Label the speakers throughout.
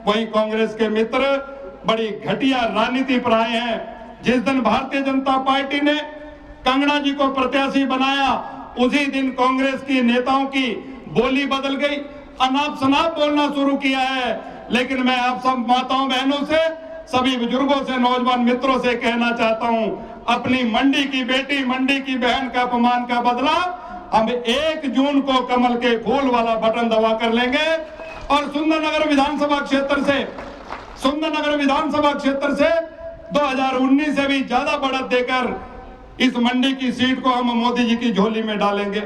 Speaker 1: वहीं कांग्रेस के मित्र बड़ी घटिया राजनीति पर आए हैं। जिस दिन भारतीय जनता पार्टी ने कंगना जी को प्रत्याशी बनाया, उसी दिन कांग्रेस की नेताओं की बोली बदल गई, अनाप शनाप बोलना शुरू किया है। लेकिन मैं आप सब माताओं बहनों से, सभी बुजुर्गों से, नौजवान मित्रों से कहना चाहता हूं, अपनी मंडी की बेटी, मंडी की बहन का अपमान का बदला हम 1 जून को कमल के फूल वाला बटन दबा कर लेंगे। और सुंदरनगर विधानसभा क्षेत्र से 2019 से भी ज्यादा बढ़त देकर इस मंडी की सीट को हम मोदी जी की झोली में डालेंगे।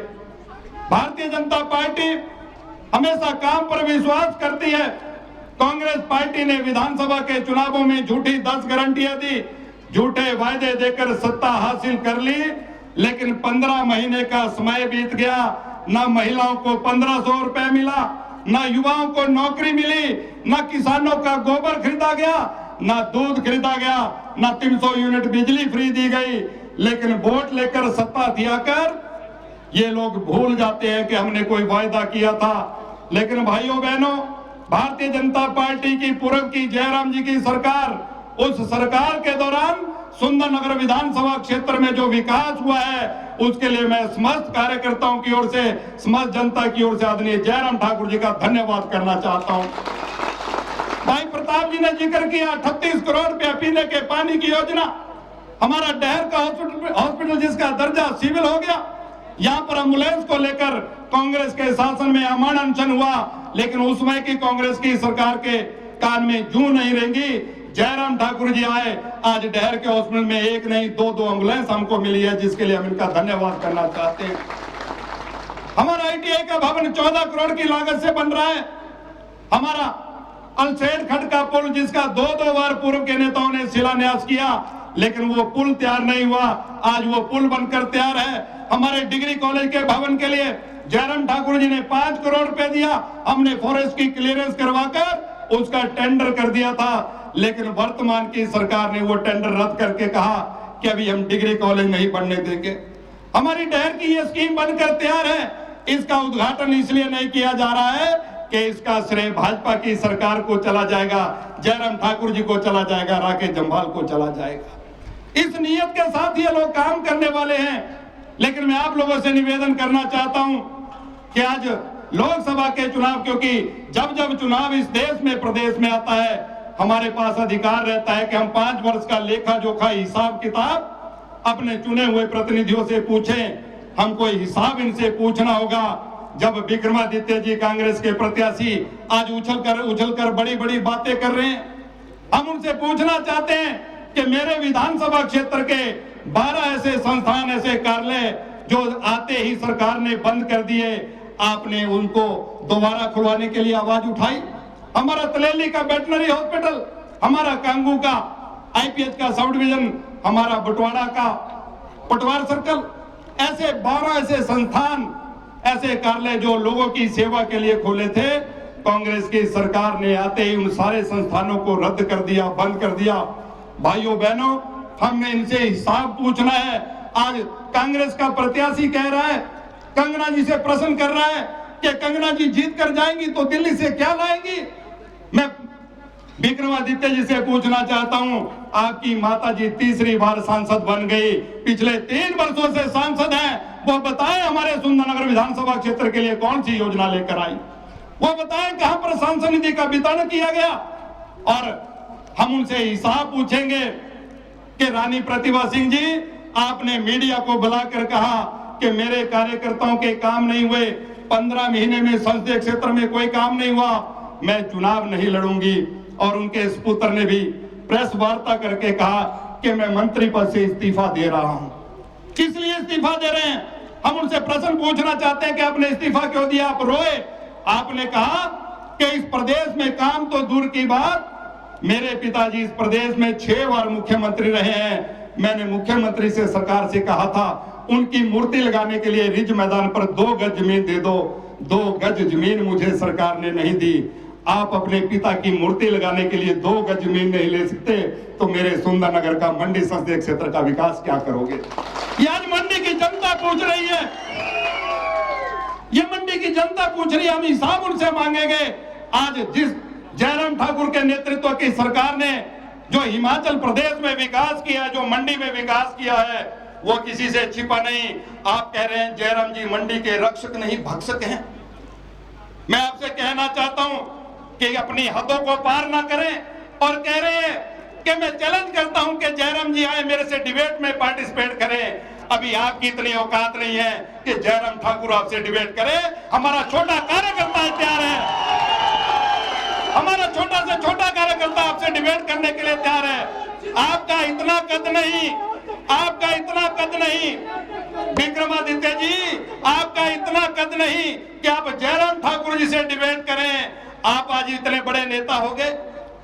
Speaker 1: भारतीय जनता पार्टी हमेशा काम पर विश्वास करती है। कांग्रेस पार्टी ने विधानसभा के चुनावों में झूठी 10 गारंटियां दी, झूठे वायदे देकर सत्ता हासिल कर ली, लेकिन 15 महीने का समय बीत गया, ना महिलाओं को 1500 रुपए मिला, ना युवाओं को नौकरी मिली, ना किसानों का गोबर खरीदा गया, ना दूध खरीदा गया, ना 300 यूनिट बिजली फ्री दी गई। लेकिन वोट लेकर सत्ता दियाकर ये लोग भूल जाते हैं कि हमने कोई वायदा किया था। लेकिन भाइयों बहनों, भारतीय जनता पार्टी की पूर्व की जयराम जी की सरकार, उस सरकार के दौरान सुंदरनगर विधानसभा क्षेत्र में जो विकास हुआ है, उसके लिए मैं समस्त कार्यकर्ताओं की ओर से, समस्त जनता की ओर से आदरणीय जयराम ठाकुर जी का धन्यवाद करना चाहता हूं। भाई प्रताप जी ने जिक्र किया 38 करोड़ रुपया पीने के पानी की योजना। हमारा डहर का हॉस्पिटल जिसका दर्जा सिविल हो गया, यहाँ पर एम्बुलेंस को लेकर कांग्रेस के शासन में अमन अनशन हुआ, लेकिन उस समय की कांग्रेस की सरकार के कान में जूं नहीं रेंगी। जयराम ठाकुर जी आए, आज डहर के हॉस्पिटल में 1 नहीं 2 एम्बुलेंस हमको मिली है, जिसके लिए हम इनका धन्यवाद करना चाहते हैं। हमारा ITI का भवन 14 करोड़ की लागत से बन रहा है। हमारा अलसेड खड्ड का पुल, जिसका 2 बार पूर्व के नेताओं ने शिलान्यास किया, लेकिन वो पुल तैयार नहीं हुआ, आज वो पुल बनकर तैयार है। हमारे डिग्री कॉलेज के भवन के लिए जयराम ठाकुर जी ने 5 करोड़ रुपए दिया, हमने फॉरेस्ट की क्लियरेंस करवाकर उसका टेंडर कर दिया था, लेकिन वर्तमान की सरकार ने वो टेंडर रद्द करके कहा कि अभी हम डिग्री कॉलेज नहीं बनने देंगे। हमारी डहर की ये स्कीम बनकर तैयार है, इसका उद्घाटन इसलिए नहीं किया जा रहा है कि इसका श्रेय भाजपा की सरकार को चला जाएगा, जयराम ठाकुर जी को चला जाएगा, राकेश जम्वाल को चला जाएगा। इस नियत के साथ ये लोग काम करने वाले हैं। लेकिन मैं आप लोगों से निवेदन करना चाहता हूं कि आज लोकसभा के चुनाव, क्योंकि जब जब चुनाव इस देश में, प्रदेश में आता है, हमारे पास अधिकार रहता है कि हम 5 वर्ष का लेखा जोखा हिसाब किताब अपने चुने हुए प्रतिनिधियों से पूछें। हमको हिसाब इनसे पूछना होगा। जब विक्रमादित्य जी कांग्रेस के प्रत्याशी आज उछलकर बड़ी बड़ी बातें कर रहे हैं, हम उनसे पूछना चाहते हैं कि मेरे विधानसभा क्षेत्र के 12 ऐसे संस्थान, ऐसे कार्यालय जो आते ही सरकार ने बंद कर दिए, आपने उनको दोबारा खुलवाने के लिए आवाज उठाई। हमारा तलेली का वेटनरी हॉस्पिटल, हमारा कांगू का IPH का सब डिवीजन, हमारा बटवाड़ा का पटवार सर्कल, ऐसे 12 ऐसे संस्थान, ऐसे कार्यालय जो लोगों की सेवा के लिए खोले थे, कांग्रेस की सरकार ने आते ही उन सारे संस्थानों को रद्द कर दिया, बंद कर दिया। भाइयों बहनों, हमने इनसे हिसाब पूछना है। आज कांग्रेस का प्रत्याशी कह रहा है, कंगना जी से प्रश्न कर रहा है कि कंगना जी जीत कर जाएंगी तो दिल्ली से क्या लाएंगी। मैं विक्रमादित्य जी से पूछना चाहता हूं, आपकी माता जी तीसरी बार सांसद बन गई, पिछले 3 वर्षों से सांसद हैं, वो बताएं हमारे सुंदरनगर विधानसभा क्षेत्र के लिए कौन सी योजना लेकर आई, वो बताएं कहां पर सांसद निधि का वितरण किया गया। और हम उनसे हिसाब पूछेंगे कि रानी प्रतिभा सिंह जी, आपने मीडिया को बुलाकर कहा कि मेरे कार्यकर्ताओं के काम नहीं हुए, 15 महीने में संसदीय क्षेत्र में कोई काम नहीं हुआ, मैं चुनाव नहीं लड़ूंगी। और उनके सुपुत्र ने भी प्रेस वार्ता करके कहा कि मैं मंत्री पद से इस्तीफा दे रहा हूं। किस लिए इस्तीफा दे रहे हैं? हम उनसे प्रश्न पूछना चाहते हैं कि आपने इस्तीफा क्यों दिया? आप रोए। आपने कहा कि इस प्रदेश में काम तो दूर की बात, मेरे पिताजी इस प्रदेश में 6 बार मुख्यमंत्री रहे हैं। मैंने मुख्यमंत्री से, सरकार से कहा था, उनकी मूर्ति लगाने के लिए रिज मैदान पर 2 गज जमीन दे दो। 2 गज जमीन मुझे सरकार ने नहीं दी। आप अपने पिता की मूर्ति लगाने के लिए 2 गज जमीन नहीं ले सकते, तो मेरे सुंदरनगर का मंडी संसदीय क्षेत्र का विकास क्या करोगे? ये आज मंडी की जनता पूछ रही है, ये मंडी की जनता पूछ रही है, हम हिसाब उनसे मांगेंगे। आज जिस जयराम ठाकुर के नेतृत्व की सरकार ने जो हिमाचल प्रदेश में विकास किया, जो मंडी में विकास किया है, वो किसी से छिपा नहीं। आप कह रहे हैं जयराम जी मंडी के रक्षक नहीं भक्षक हैं। मैं आपसे कहना चाहता हूं कि अपनी हदों को पार ना करें और कह रहे हैं कि मैं चैलेंज करता हूं कि जयराम जी आए मेरे से डिबेट में पार्टिसिपेट करें। अभी आपकी इतनी औकात नहीं है कि जयराम ठाकुर आपसे डिबेट करे। हमारा छोटा कार्यकर्ता तैयार है, हमारा छोटा से छोटा कार्यकर्ता आपसे डिबेट करने के लिए तैयार है। आपका इतना कद नहीं, आपका इतना कद नहीं विक्रमादित्य जी, आपका इतना कद नहीं कि आप जयराम ठाकुर जी से डिबेट करें। आप आज इतने बड़े नेता हो गए,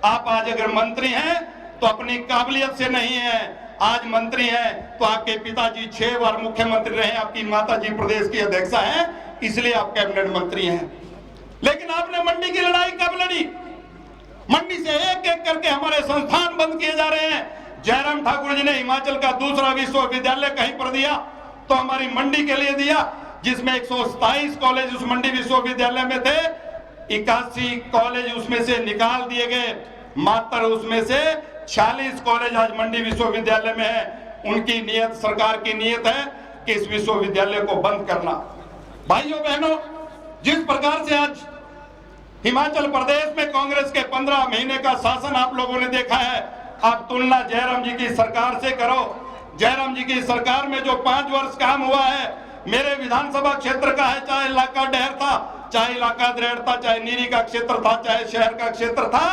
Speaker 1: आप आज अगर मंत्री हैं तो अपनी काबिलियत से नहीं है। आज मंत्री हैं तो आपके पिताजी 6 बार मुख्यमंत्री रहे, आपकी माताजी प्रदेश की अध्यक्षा हैं, इसलिए आप कैबिनेट मंत्री हैं। लेकिन आपने मंडी की लड़ाई कब लड़ी? मंडी से एक एक करके हमारे संस्थान बंद किए जा रहे हैं। जयराम ठाकुर जी ने हिमाचल का दूसरा विश्वविद्यालय कहीं पर दिया तो हमारी मंडी के लिए दिया, जिसमें 127 कॉलेज उस मंडी विश्वविद्यालय में थे। 81 कॉलेज उसमें से निकाल दिए गए, मात्र उसमें से 46 कॉलेज आज मंडी विश्वविद्यालय में है। उनकी नियत, सरकार की नियत है कि इस विश्वविद्यालय को बंद करना। भाइयों बहनों, जिस प्रकार से आज हिमाचल प्रदेश में कांग्रेस के 15 महीने का शासन आप लोगों ने देखा है, आप तुलना जयराम जी की सरकार से करो। जयराम जी की सरकार में जो 5 वर्ष काम हुआ है मेरे विधानसभा क्षेत्र का है, चाहे इलाका डहर था, चाहे इलाका द्रेड़ था, चाहे नीरी का क्षेत्र था, चाहे शहर का क्षेत्र था,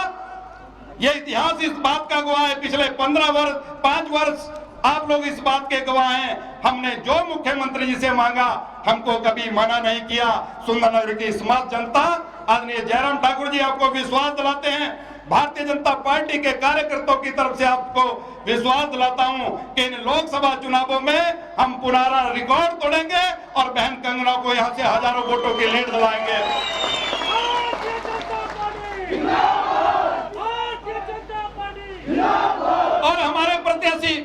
Speaker 1: ये इतिहास इस बात का गवाह है। पिछले 5 वर्ष आप लोग इस बात के गवाह हैं। हमने जो मुख्यमंत्री जी से मांगा हमको कभी मना नहीं किया। सुंदरनगर की स्मार्ट जनता, आदरणीय जयराम ठाकुर जी आपको विश्वास दिलाते हैं। भारतीय जनता पार्टी के कार्यकर्ताओं की तरफ से आपको विश्वास दिलाता हूं कि इन लोकसभा चुनावों में हम पुनरा रिकॉर्ड तोड़ेंगे और बहन कंगना को यहां से हजारों वोटों की लीड दिलाएंगे। और हमारे प्रत्याशी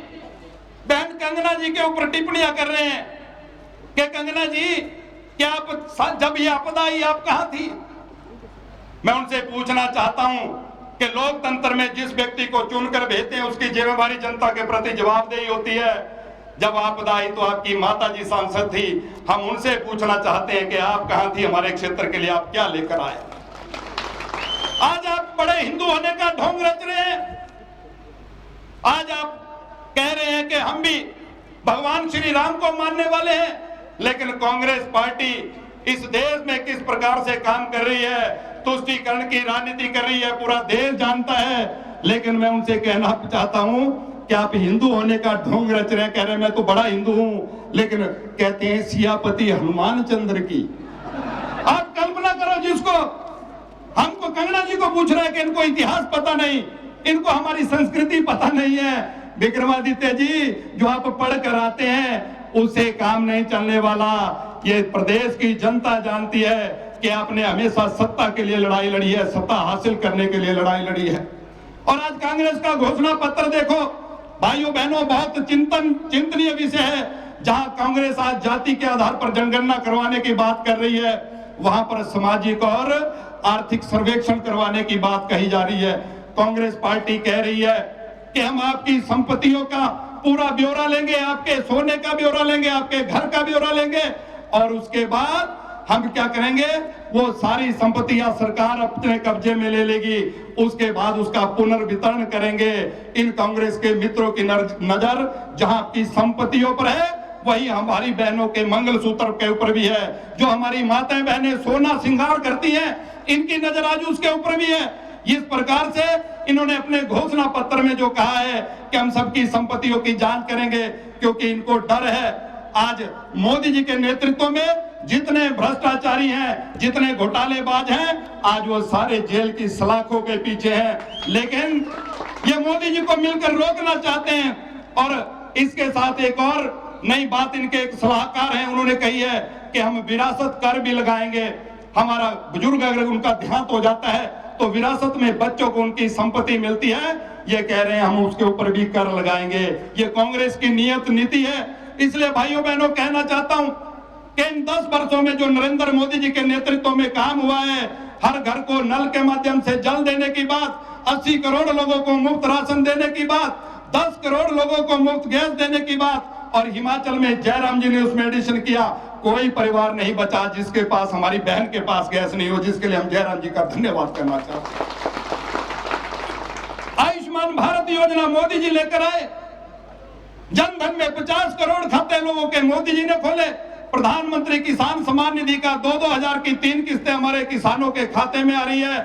Speaker 1: बहन कंगना जी के ऊपर टिप्पणियां कर रहे हैं कि कंगना जी क्या आप जब ये आपदा आई आप कहां थी? मैं उनसे पूछना चाहता हूं कि लोकतंत्र में जिस व्यक्ति को चुनकर भेजते हैं उसकी जिम्मेवारी जनता के प्रति जवाबदेही होती है। जब आपदा आई तो आपकी माताजी सांसद थी। हम उनसे पूछना चाहते हैं कि आप कहां थी, हमारे क्षेत्र के लिए आप क्या लेकर आए? आज आप बड़े हिंदू होने का ढोंग रच रहे हैं। आज आप कह रहे हैं कि हम भी भगवान श्री राम को मानने वाले हैं, लेकिन कांग्रेस पार्टी इस देश में किस प्रकार से काम कर रही है, तुष्टीकरण की राजनीति कर रही है, पूरा देश जानता है। लेकिन मैं उनसे कहना चाहता हूं कि आप हिंदू होने का ढोंग रच रहे हैं। कह रहे हैं मैं तो बड़ा हिंदू हूं, लेकिन कहते हैं सियापति हनुमान चंद्र की। आप कल्पना करो, जिसको हमको कंगना जी को पूछ रहे हैं कि इनको इतिहास पता नहीं, इनको हमारी संस्कृति पता नहीं है। विक्रमादित्य जी, जो आप पढ़ कर आते हैं उससे काम नहीं चलने वाला। ये प्रदेश की जनता जानती है कि आपने हमेशा सत्ता के लिए लड़ाई लड़ी है, सत्ता हासिल करने के लिए लड़ाई लड़ी है। और आज कांग्रेस का घोषणा पत्र देखो भाइयों बहनों, बहुत चिंतनीय विषय है। जहां कांग्रेस आज जाति के आधार पर जनगणना करवाने की बात कर रही है, वहां पर सामाजिक और आर्थिक सर्वेक्षण करवाने की बात कही जा रही है। कांग्रेस पार्टी कह रही है कि हम आपकी संपत्तियों का पूरा ब्यौरा लेंगे, आपके सोने का ब्यौरा लेंगे, आपके घर का ब्यौरा लेंगे, और उसके बाद हम क्या करेंगे, वो सारी संपत्तियां सरकार अपने कब्जे में ले लेगी। उसके बाद उसका पुनर्वितरण करेंगे। इन कांग्रेस के मित्रों की नजर जहां आपकी संपत्तियों पर है, वही हमारी बहनों के मंगलसूत्र के ऊपर भी है। जो हमारी माताएं बहनें सोना श्रृंगार करती हैं, इनकी नजर आज उसके ऊपर भी है। इस प्रकार से इन्होंने अपने घोषणा पत्र में जो कहा है कि हम सबकी संपत्तियों की जांच करेंगे, क्योंकि इनको डर है। आज मोदी जी के नेतृत्व में जितने भ्रष्टाचारी हैं, जितने घोटालेबाज हैं, आज वो सारे जेल की सलाखों के पीछे हैं। लेकिन ये मोदी जी को मिलकर रोकना चाहते हैं। और इसके साथ एक और नई बात इनके एक सलाहकार हैं, उन्होंने कही है कि हम विरासत कर भी लगाएंगे। हमारा बुजुर्ग अगर उनका देहांत हो जाता है तो विरासत में बच्चों को उनकी संपत्ति मिलती है, ये कह रहे हैं हम उसके ऊपर भी कर लगाएंगे। ये कांग्रेस की नियत नीति है। इसलिए भाइयों बहनों कहना चाहता हूं कि इन 10 वर्षों में जो नरेंद्र मोदी जी के नेतृत्व में काम हुआ है, हर घर को नल के माध्यम से जल देने की बात, 80 करोड़ लोगों को मुफ्त राशन देने की बात, 10 करोड़ लोगों को मुफ्त गैस देने की बात। और हिमाचल में जयराम जी ने उसमें एडिशन किया, कोई परिवार नहीं बचा जिसके पास, हमारी बहन के पास गैस नहीं हो, जिसके लिए हम जयराम जी का धन्यवाद करना चाहते हैं। आयुष्मान भारत योजना मोदी जी लेकर आए, जन धन में 50 करोड़ खाते लोगों के मोदी जी ने खोले, प्रधानमंत्री किसान सम्मान निधि का 2-2 हजार की 3 किस्तें हमारे किसानों के खाते में आ रही है।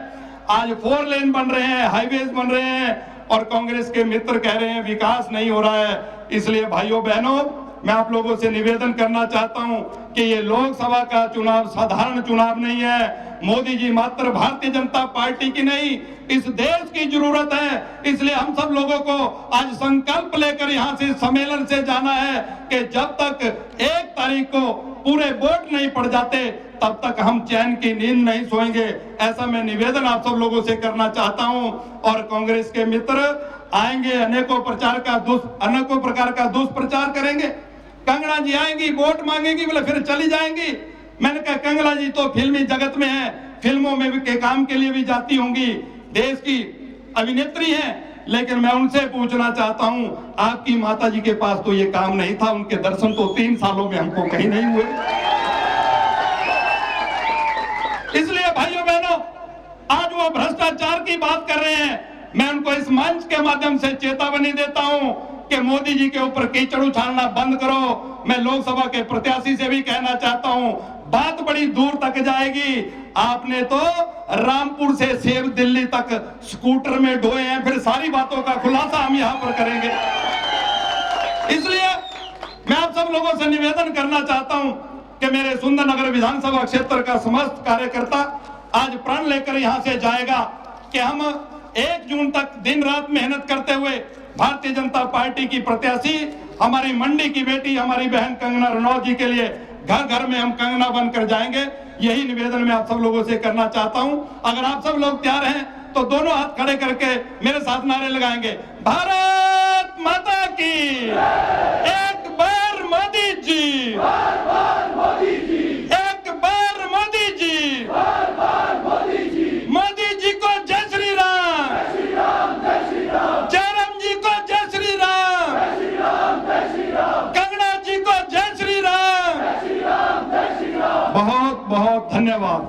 Speaker 1: आज 4 लेन बन रहे हैं, हाईवेज बन रहे हैं, और कांग्रेस के मित्र कह रहे हैं विकास नहीं हो रहा है। इसलिए भाइयों बहनों, मैं आप लोगों से निवेदन करना चाहता हूं कि ये लोकसभा का चुनाव साधारण चुनाव नहीं है। मोदी जी मात्र भारतीय जनता पार्टी की नहीं, इस देश की जरूरत है। इसलिए हम सब लोगों को आज संकल्प लेकर यहां से सम्मेलन से जाना है कि जब तक 1 तारीख को पूरे वोट नहीं पड़ जाते तब तक हम चैन की नींद नहीं सोएंगे। ऐसा मैं निवेदन आप सब लोगों से करना चाहता हूं। और कांग्रेस के मित्र आएंगे, अनेकों प्रकार का दुष्प्रचार करेंगे। कंगना जी आएंगी, वोट मांगेंगी, बोले फिर चली जाएंगी। मैंने कहा कंगना जी तो फिल्मी जगत में है, फिल्मों में भी के काम के लिए भी जाती होंगी, देश की अभिनेत्री हैं, लेकिन मैं उनसे पूछना चाहता हूं, आपकी माता जी के पास तो ये काम नहीं था, उनके दर्शन तो 3 सालों में हमको कहीं नहीं हुए। इसलिए भाइयों बहनों, आज वो भ्रष्टाचार की बात कर रहे हैं, मैं उनको इस मंच के माध्यम से चेतावनी देता हूं कि मोदी जी के ऊपर कीचड़ उछालना बंद करो। मैं लोकसभा के प्रत्याशी से भी कहना चाहता हूं, बात बड़ी दूर तक जाएगी। आपने तो रामपुर से सेव दिल्ली तक स्कूटर में ढोए हैं, फिर सारी बातों का खुलासा हम यहां पर करेंगे। इसलिए मैं आप सब लोगों से निवेदन करना चाहता हूं कि मेरे सुंदरनगर विधानसभा क्षेत्र का समस्त कार्यकर्ता आज प्रण लेकर यहां से जाएगा कि हम 1 जून तक दिन रात मेहनत करते हुए भारतीय जनता पार्टी की प्रत्याशी, हमारी मंडी की बेटी, हमारी बहन कंगना रनौत जी के लिए घर घर में हम कंगना बनकर जाएंगे। यही निवेदन मैं आप सब लोगों से करना चाहता हूं। अगर आप सब लोग तैयार हैं तो दोनों हाथ खड़े करके मेरे साथ नारे लगाएंगे, भारत माता की, एक बार मोदी जी, एक बार मोदी जी, मोदी जी को जय श्री राम, जयराम जी को जय श्री राम, कंगना जी को जय श्री राम। बहुत बहुत धन्यवाद।